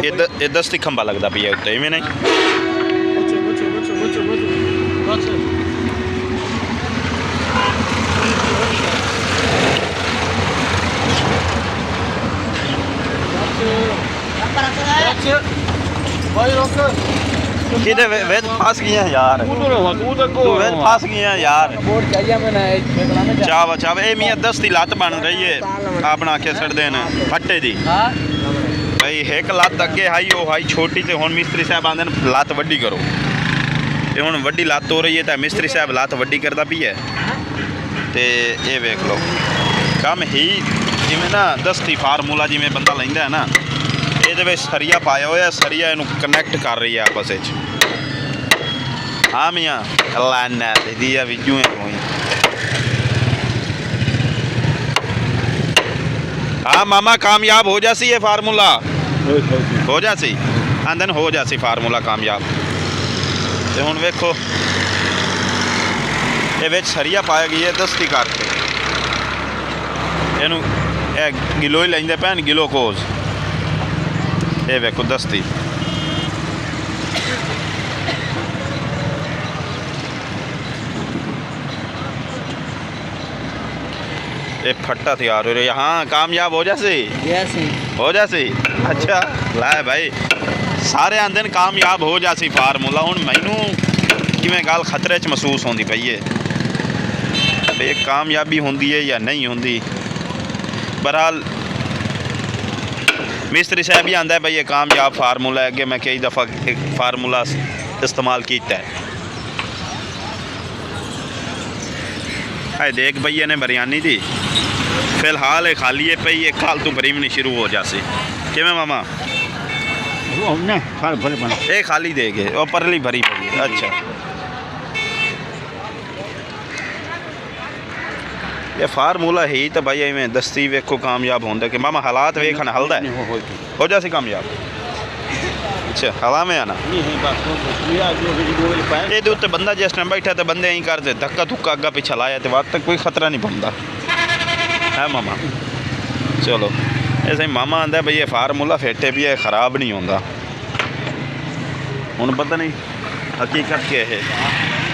ਇਹ ਦਸਤੀ ਖੰਭਾ ਲੱਗਦਾ ਪਿਆ ਉੱਤੇ ਇਵੇਂ ਨਹੀਂ किधर वेद फंस गए हैं यार तू वेद फंस गए हैं यार चाव चाव ए मियां दस्ती लत बन रही है आप बना के सड़ देना फट्टे दी भाई एक लत अगे हाई वो हाई छोटी ते हुन मिस्त्री साहब आंदे लत वड्डी करो ते हुन वड्डी लत हो रही है ते मिस्त्री साहब लत वड्डी करदा पई है ते ये वेख लो काम ही जिवें ना दस्ती फार्मूला जिवें बंदा लैंदा है ना ये सरिया पाया हुआ सरिया इन कनैक्ट कर रही है आपस हाँ मियाँ लाना दिया विजू हाँ मामा कामयाब हो जासी ये फार्मूला हो जासी आंदन हो जासी फार्मूला कामयाब ते हुण वेखो ये विच सरिया पाया गई है दस्ती करके इनू गिलो ही लेंदे पैन गिलोकोज ये वेखो दस्ती ये फट्टा तैयार हो रही है हाँ कामयाब हो जासी हो जासी अच्छा लाए भाई सारे आंदे ने कामयाब हो जासी फार्मूला हुण मैनू किवें गल खतरे च महसूस होंदी पई है भी कामयाबी होंदी है या नहीं होंदी बहरहाल मिस्त्री साहब ही आंदा है भाई ये कामयाब फार्मूला है अगे मैं कई दफ़ा एक फार्मूला इस्तेमाल किया है देख भैया ने बिरयानी दी फिलहाल खाली है पई एक खाल तू बरीमनी शुरू हो जासी किवें मामा ये खाली दे गए और परली भरी पई अच्छा ये फार्मूला ही तो भाई इवें दस्ती वेखो कामयाब होंदा कि मामा हालात वेखन हलदा है हो जासी कामयाब अच्छा हवा में आना ये उत्ते बंदा जिस टाइम बैठा तो बंदे यहीं करते धक्का धुक्का अग्गा पिछा लाया तो बाद तक कोई खतरा नहीं बनता है मामा चलो ऐसे मामा आंदा भाई ये फार्मूला फेटे भी है ख़राब नहीं होंदा हुण पता नहीं हकीकत क्या है।